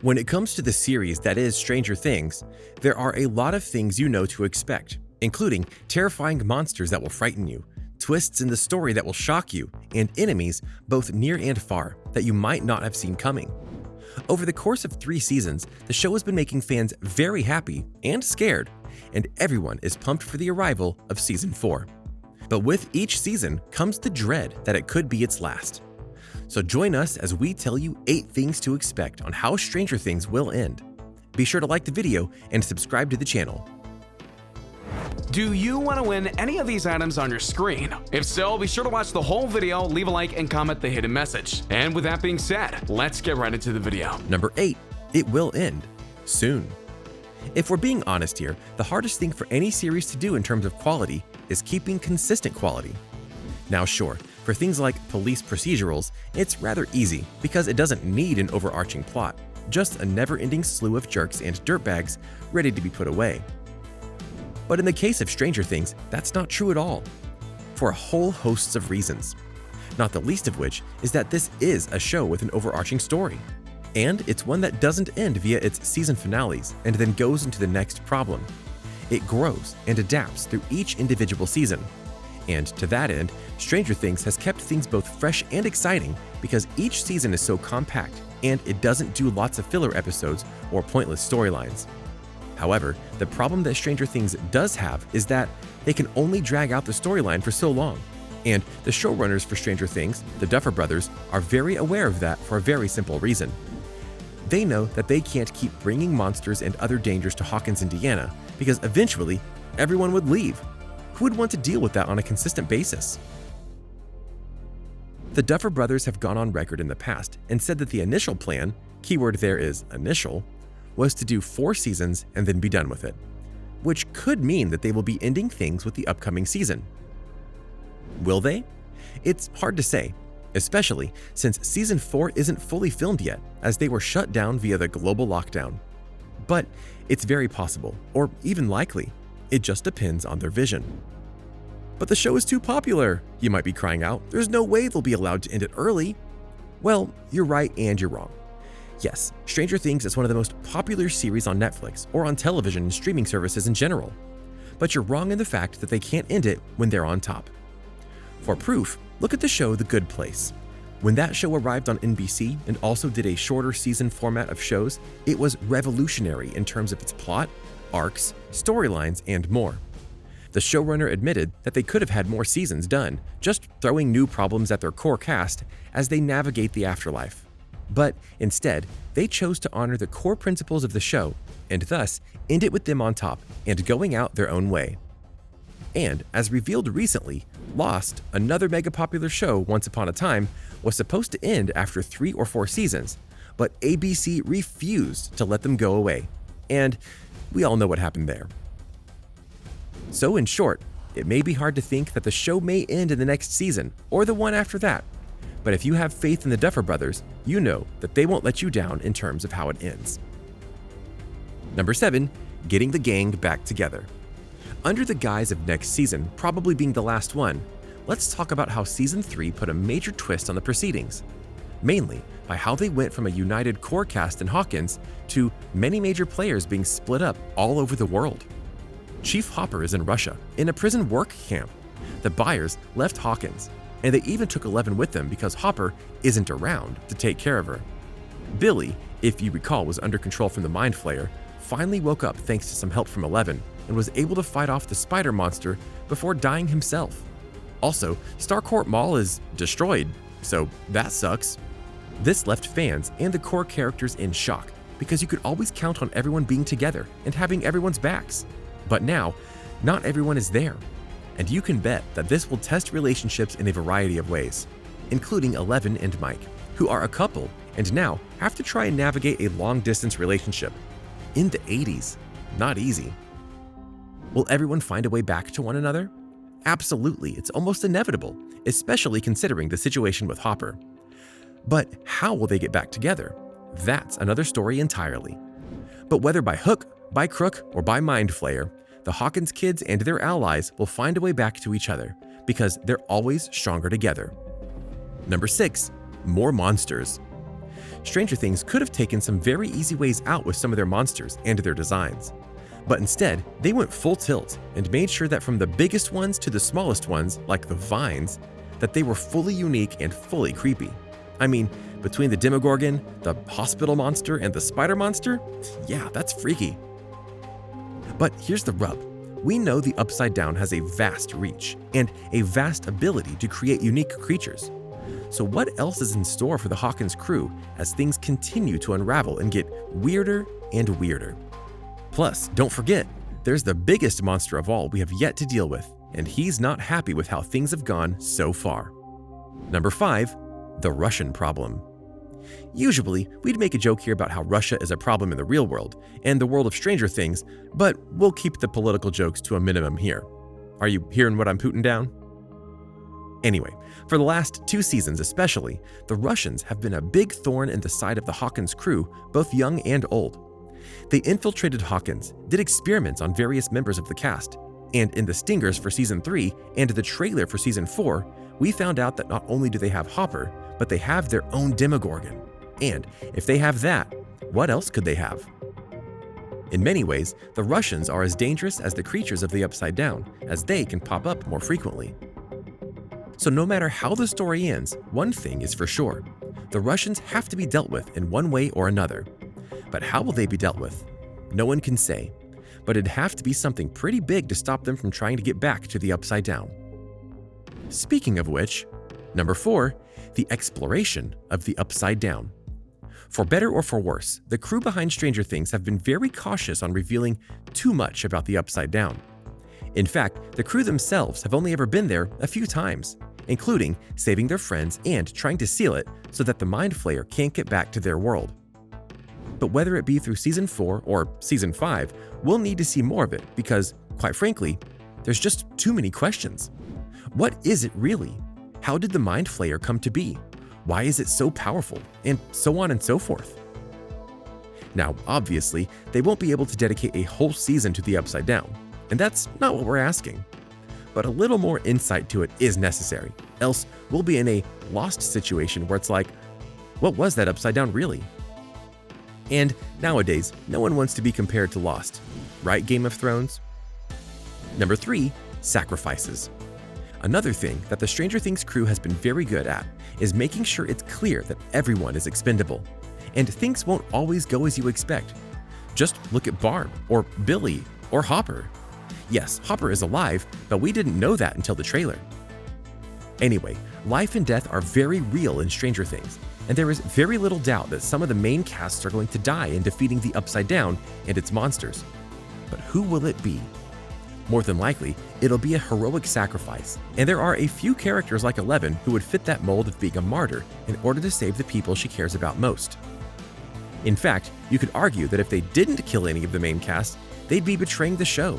When it comes to the series that is Stranger Things, there are a lot of things you know to expect, including terrifying monsters that will frighten you, twists in the story that will shock you, and enemies, both near and far, that you might not have seen coming. Over the course of 3 seasons, the show has been making fans very happy and scared, and everyone is pumped for the arrival of Season 4. But with each season comes the dread that it could be its last. So join us as we tell you 8 things to expect on how Stranger Things will end. Be sure to like the video and subscribe to the channel. Do you want to win any of these items on your screen? If so, be sure to watch the whole video, leave a like, and comment the hidden message. And with that being said, let's get right into the video. Number 8. It will end soon. If we're being honest here, the hardest thing for any series to do in terms of quality is keeping consistent quality. Now sure, for things like police procedurals, it's rather easy because it doesn't need an overarching plot, just a never-ending slew of jerks and dirtbags ready to be put away. But in the case of Stranger Things, that's not true at all, for a whole host of reasons. Not the least of which is that this is a show with an overarching story, and it's one that doesn't end via its season finales and then goes into the next problem. It grows and adapts through each individual season. And to that end, Stranger Things has kept things both fresh and exciting because each season is so compact and it doesn't do lots of filler episodes or pointless storylines. However, the problem that Stranger Things does have is that they can only drag out the storyline for so long. And the showrunners for Stranger Things, the Duffer Brothers, are very aware of that for a very simple reason. They know that they can't keep bringing monsters and other dangers to Hawkins, Indiana, because eventually everyone would leave. Who would want to deal with that on a consistent basis? The Duffer Brothers have gone on record in the past and said that the initial plan, keyword there is initial, was to do 4 seasons and then be done with it, which could mean that they will be ending things with the upcoming season. Will they? It's hard to say, especially since Season 4 isn't fully filmed yet, as they were shut down via the global lockdown. But it's very possible, or even likely. It just depends on their vision. But the show is too popular, you might be crying out. There's no way they'll be allowed to end it early. Well, you're right and you're wrong. Yes, Stranger Things is one of the most popular series on Netflix or on television and streaming services in general. But you're wrong in the fact that they can't end it when they're on top. For proof, look at the show The Good Place. When that show arrived on NBC and also did a shorter season format of shows, it was revolutionary in terms of its plot, arcs, storylines, and more. The showrunner admitted that they could have had more seasons done, just throwing new problems at their core cast as they navigate the afterlife. But instead, they chose to honor the core principles of the show and thus end it with them on top and going out their own way. And as revealed recently, Lost, another mega popular show once upon a time, was supposed to end after 3 or 4 seasons, but ABC refused to let them go away. And we all know what happened there. So in short, it may be hard to think that the show may end in the next season or the one after that. But if you have faith in the Duffer Brothers, you know that they won't let you down in terms of how it ends. Number 7. Getting the gang back together. Under the guise of next season probably being the last one, let's talk about how Season 3 put a major twist on the proceedings. Mainly by how they went from a united core cast in Hawkins to many major players being split up all over the world. Chief Hopper is in Russia, in a prison work camp. The Byers left Hawkins, and they even took 11 with them because Hopper isn't around to take care of her. Billy, if you recall, was under control from the Mind Flayer, finally woke up thanks to some help from 11 and was able to fight off the spider monster before dying himself. Also, Starcourt Mall is destroyed, so that sucks. This left fans and the core characters in shock because you could always count on everyone being together and having everyone's backs. But now, not everyone is there. And you can bet that this will test relationships in a variety of ways, including 11 and Mike, who are a couple and now have to try and navigate a long-distance relationship. In the 80s, not easy. Will everyone find a way back to one another? Absolutely, it's almost inevitable, especially considering the situation with Hopper. But how will they get back together? That's another story entirely. But whether by hook, by crook, or by Mind Flayer, the Hawkins kids and their allies will find a way back to each other because they're always stronger together. Number 6. More monsters. Stranger Things could have taken some very easy ways out with some of their monsters and their designs. But instead, they went full tilt and made sure that from the biggest ones to the smallest ones, like the vines, that they were fully unique and fully creepy. I mean, between the Demogorgon, the hospital monster, and the spider monster, yeah, that's freaky. But here's the rub. We know the Upside Down has a vast reach and a vast ability to create unique creatures. So what else is in store for the Hawkins crew as things continue to unravel and get weirder and weirder? Plus, don't forget, there's the biggest monster of all we have yet to deal with, and he's not happy with how things have gone so far. Number 5, the Russian problem. Usually, we'd make a joke here about how Russia is a problem in the real world and the world of Stranger Things, but we'll keep the political jokes to a minimum here. Are you hearing what I'm putting down? Anyway, for the last 2 seasons especially, the Russians have been a big thorn in the side of the Hawkins crew, both young and old. They infiltrated Hawkins, did experiments on various members of the cast, and in the stingers for season 3 and the trailer for season 4, we found out that not only do they have Hopper, but they have their own Demogorgon. And if they have that, what else could they have? In many ways, the Russians are as dangerous as the creatures of the Upside Down, as they can pop up more frequently. So no matter how the story ends, one thing is for sure. The Russians have to be dealt with in one way or another. But how will they be dealt with? No one can say. But it'd have to be something pretty big to stop them from trying to get back to the Upside Down. Speaking of which, number 4, the exploration of the Upside Down. For better or for worse, the crew behind Stranger Things have been very cautious on revealing too much about the Upside Down. In fact, the crew themselves have only ever been there a few times, including saving their friends and trying to seal it so that the Mind Flayer can't get back to their world. But whether it be through season 4 or season 5, we'll need to see more of it because, quite frankly, there's just too many questions. What is it really? How did the Mind Flayer come to be? Why is it so powerful? And so on and so forth. Now, obviously, they won't be able to dedicate a whole season to the Upside Down, and that's not what we're asking. But a little more insight to it is necessary, else we'll be in a Lost situation where it's like, what was that Upside Down really? And nowadays, no one wants to be compared to Lost, right, Game of Thrones? Number 3, sacrifices. Another thing that the Stranger Things crew has been very good at is making sure it's clear that everyone is expendable, and things won't always go as you expect. Just look at Barb, or Billy, or Hopper. Yes, Hopper is alive, but we didn't know that until the trailer. Anyway, life and death are very real in Stranger Things, and there is very little doubt that some of the main casts are going to die in defeating the Upside Down and its monsters. But who will it be? More than likely, it'll be a heroic sacrifice, and there are a few characters like Eleven who would fit that mold of being a martyr in order to save the people she cares about most. In fact, you could argue that if they didn't kill any of the main cast, they'd be betraying the show.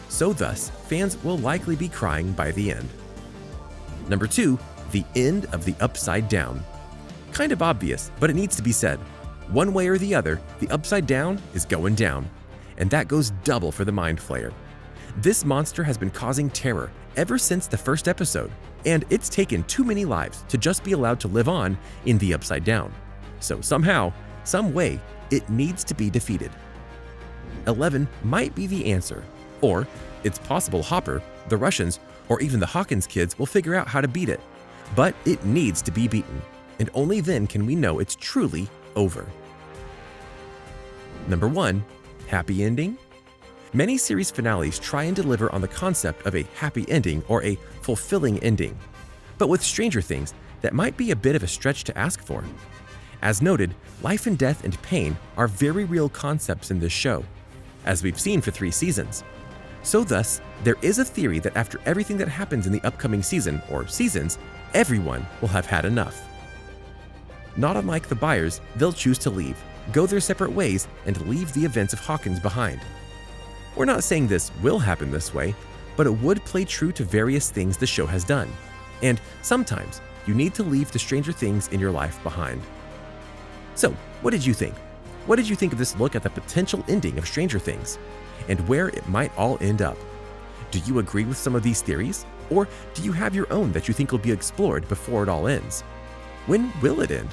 So thus, fans will likely be crying by the end. Number 2, the end of the Upside Down. Kind of obvious, but it needs to be said. One way or the other, the Upside Down is going down, and that goes double for the Mind Flayer. This monster has been causing terror ever since the first episode, and it's taken too many lives to just be allowed to live on in the Upside Down. So somehow, some way, it needs to be defeated. 11 might be the answer, or it's possible Hopper, the Russians, or even the Hawkins kids will figure out how to beat it. But it needs to be beaten, and only then can we know it's truly over. Number 1, happy ending? Many series finales try and deliver on the concept of a happy ending or a fulfilling ending. But with Stranger Things, that might be a bit of a stretch to ask for. As noted, life and death and pain are very real concepts in this show, as we've seen for 3 seasons. So thus, there is a theory that after everything that happens in the upcoming season or seasons, everyone will have had enough. Not unlike the Byers, they'll choose to leave, go their separate ways, and leave the events of Hawkins behind. We're not saying this will happen this way, but it would play true to various things the show has done. And sometimes, you need to leave the Stranger Things in your life behind. So, what did you think? What did you think of this look at the potential ending of Stranger Things, and where it might all end up? Do you agree with some of these theories, or do you have your own that you think will be explored before it all ends? When will it end?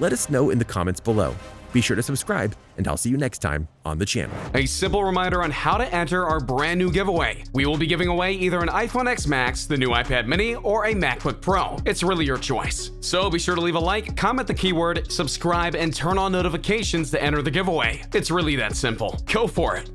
Let us know in the comments below. Be sure to subscribe, and I'll see you next time on the channel. A simple reminder on how to enter our brand new giveaway. We will be giving away either an iPhone X Max, the new iPad mini, or a MacBook Pro. It's really your choice. So be sure to leave a like, comment the keyword, subscribe, and turn on notifications to enter the giveaway. It's really that simple. Go for it.